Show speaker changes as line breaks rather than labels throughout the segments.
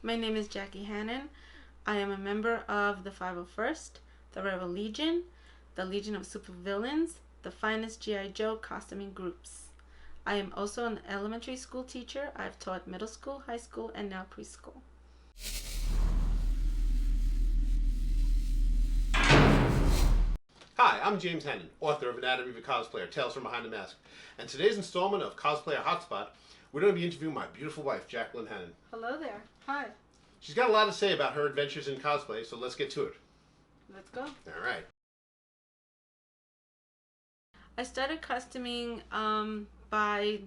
My name is Jackie Hannon. I am a member of the 501st, the Rebel Legion, the Legion of Supervillains, the finest G.I. Joe costuming groups. I am also an elementary school teacher. I've taught middle school, high school, and now preschool.
Hi, I'm James Hannon, author of Anatomy of a Cosplayer, Tales from Behind the Mask. And today's installment of Cosplayer Hotspot, we're going to be interviewing my beautiful wife, Jacqueline Hannon.
Hello there. Hi.
She's got a lot to say about her adventures in cosplay, so let's get to it.
Let's go.
All right.
I started costuming by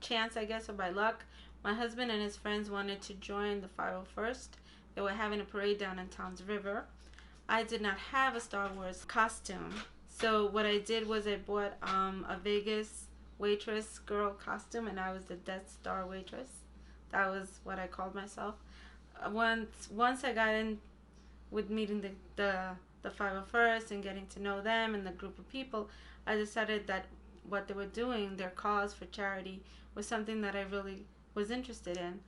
chance, I guess, or by luck. My husband and his friends wanted to join the 501st. They were having a parade down in Towns River. I did not have a Star Wars costume, so what I did was I bought a Vegas waitress girl costume, and I was the Death Star waitress. That was what I called myself. Once I got in with meeting the 501st and getting to know them and the group of people, I decided that what they were doing, their cause for charity, was something that I really was interested in.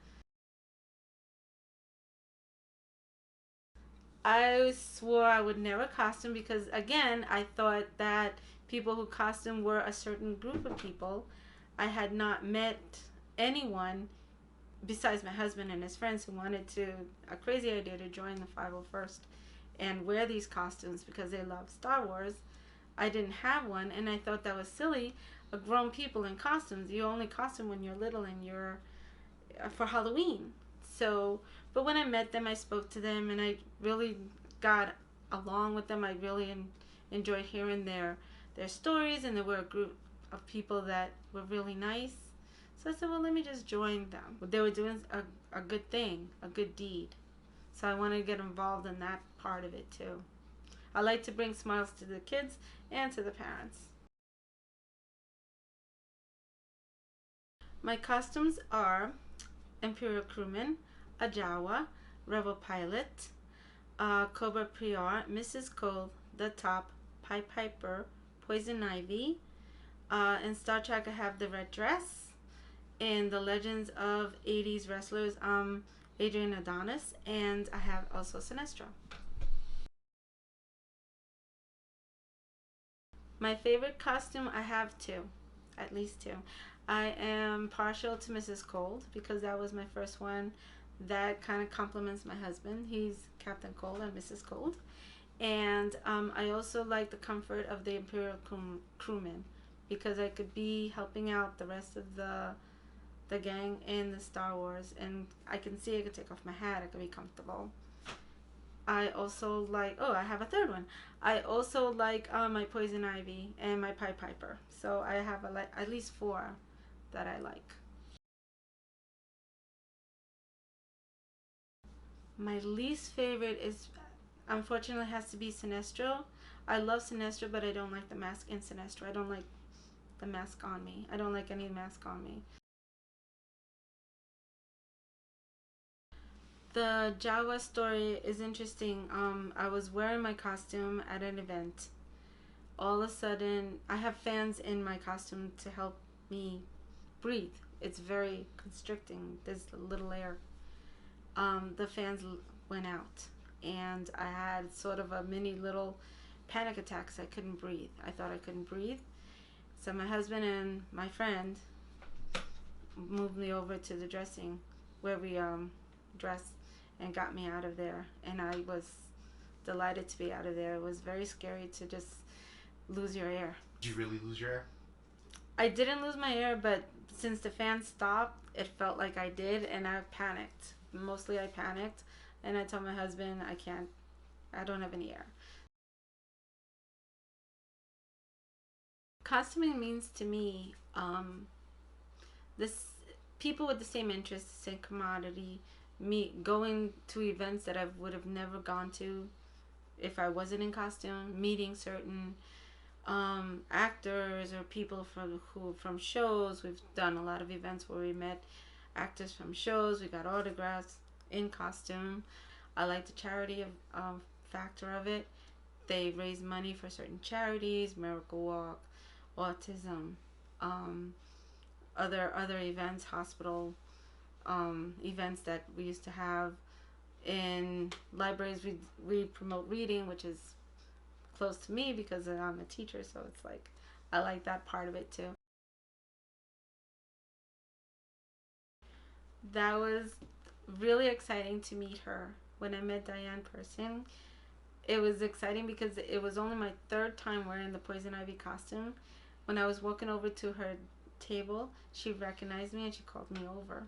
I swore I would never costume because, again, I thought that people who costume were a certain group of people. I had not met anyone besides my husband and his friends who wanted a crazy idea to join the 501st and wear these costumes because they love Star Wars. I didn't have one, and I thought that was silly. Grown people in costumes, you only costume when you're little and you're for Halloween. So, but when I met them, I spoke to them, and I really got along with them. I really enjoyed hearing their stories, and they were a group of people that were really nice. So I said, well, let me just join them. They were doing a good thing, a good deed. So I wanted to get involved in that part of it too. I like to bring smiles to the kids and to the parents. My costumes are Imperial Crewman, a Jawa, Rebel Pilot, Cobra Prior, Mrs. Cold, the Top, Pied Piper, Poison Ivy. In Star Trek, I have the Red Dress. In the Legends of 80s Wrestlers, Adrian Adonis, and I have also Sinestro. My favorite costume, I have two, at least two. I am partial to Mrs. Cold because that was my first one. That kind of compliments my husband. He's Captain Cold and Mrs. Cold. And I also like the comfort of the Imperial Crewman because I could be helping out the rest of the gang in the Star Wars, and I can see I could take off my hat. I could be comfortable. I also like, oh, I have a third one. I also like my Poison Ivy and my Pied Piper. So I have at least four that I like. My least favorite is, unfortunately, has to be Sinestro. I love Sinestro, but I don't like the mask in Sinestro. I don't like the mask on me. I don't like any mask on me. The Jawa story is interesting. I was wearing my costume at an event. All of a sudden, I have fans in my costume to help me breathe. It's very constricting. There's little air. The fans went out, and I had sort of a mini little panic attack because I couldn't breathe. I thought I couldn't breathe. So my husband and my friend moved me over to the dressing where we dressed and got me out of there, and I was delighted to be out of there. It was very scary to just lose your air.
Did you really lose your air?
I didn't lose my air, but since the fan stopped, it felt like I did, and I panicked. Mostly I panicked, and I told my husband, I don't have any air. Costuming means to me this people with the same interests, same commodity, me going to events that I would have never gone to if I wasn't in costume, meeting certain actors or people from shows. We've done a lot of events where we met actors from shows. We got autographs in costume. I like the charity factor of it. They raise money for certain charities, Miracle Walk, autism, other events, hospital events that we used to have in libraries. We promote reading, which is close to me because I'm a teacher, so it's like I like that part of it too. That was really exciting to meet her. When I met Diane Pershing, it was exciting because it was only my third time wearing the Poison Ivy costume. When I was walking over to her table, she recognized me and she called me over.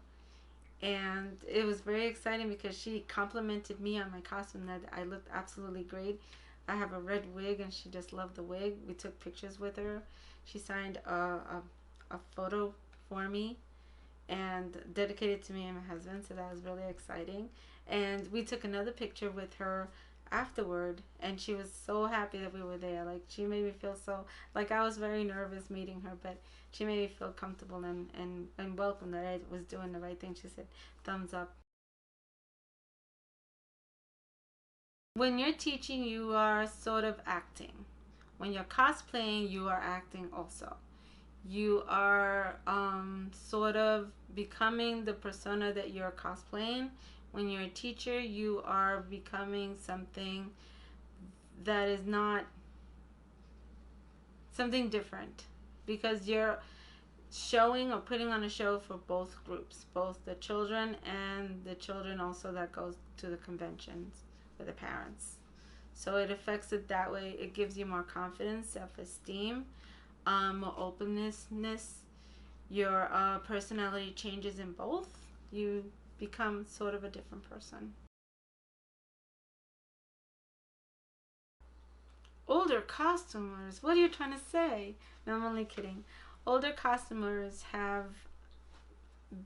And it was very exciting because she complimented me on my costume, that I looked absolutely great. I have a red wig and she just loved the wig. We took pictures with her. She signed a photo for me and dedicated to me and my husband, so that was really exciting. And we took another picture with her afterward, and she was so happy that we were there. Like, she made me feel so, like, I was very nervous meeting her, but she made me feel comfortable and welcome, that I was doing the right thing. She said thumbs up. When you're teaching, you are sort of acting. When you're cosplaying, you are acting also. You are sort of becoming the persona that you're cosplaying. When you're a teacher, you are becoming something that is not something different, because you're showing or putting on a show for both groups, both the children and the children also that goes to the conventions with the parents. So it affects it that way. It gives you more confidence, self-esteem, more openness. Your personality changes in both. You become sort of a different person. Older costumers, what are you trying to say? No, I'm only kidding. Older costumers have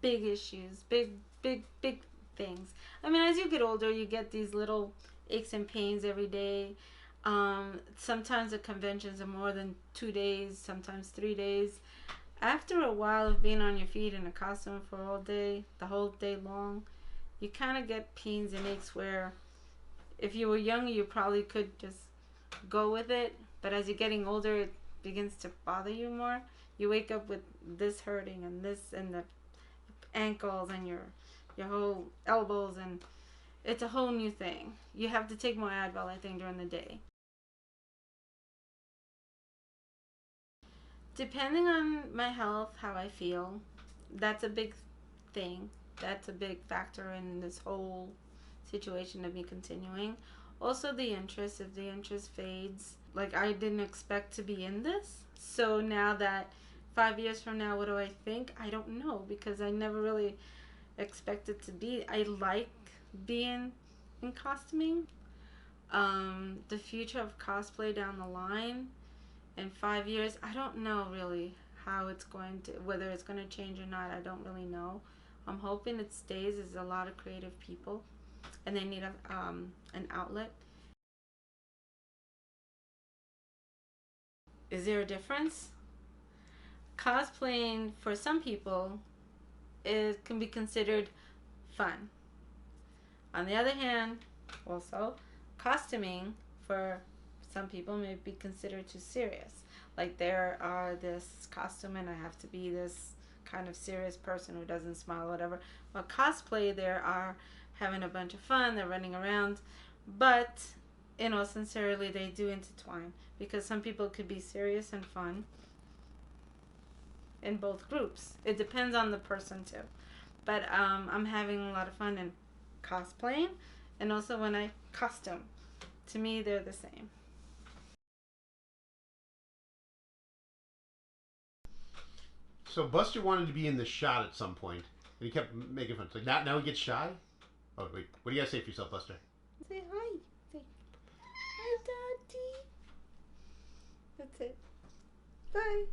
big issues, big things. I mean, as you get older, you get these little aches and pains every day. Sometimes the conventions are more than 2 days, sometimes 3 days. After a while of being on your feet in a costume for all day, the whole day long, you kind of get pains and aches where if you were younger, you probably could just go with it. But as you're getting older, it begins to bother you more. You wake up with this hurting and this and the ankles and your whole elbows, and it's a whole new thing. You have to take more Advil, I think, during the day. Depending on my health, how I feel, that's a big thing. That's a big factor in this whole situation of me continuing. Also, the interest. If the interest fades, like, I didn't expect to be in this. So now that 5 years from now, what do I think? I don't know, because I never really expected to be. I like being in costuming. The future of cosplay down the line in 5 years, I don't know really how it's going to, whether it's going to change or not. I don't really know. I'm hoping it stays. There's a lot of creative people and they need an outlet. Is there a difference? Cosplaying for some people, it can be considered fun. On the other hand, also, costuming for some people may be considered too serious. Like, there are this costume and I have to be this kind of serious person who doesn't smile or whatever. Well, cosplay, there are having a bunch of fun, they're running around, but in all sincerity, they do intertwine, because some people could be serious and fun in both groups. It depends on the person too. But I'm having a lot of fun in cosplaying, and also when I costume. To me, they're the same.
So Buster wanted to be in the shot at some point, and he kept making fun. So now he gets shy? Oh, wait. What do you guys say for yourself, Buster?
Say hi. Say hi, Daddy. That's it. Bye.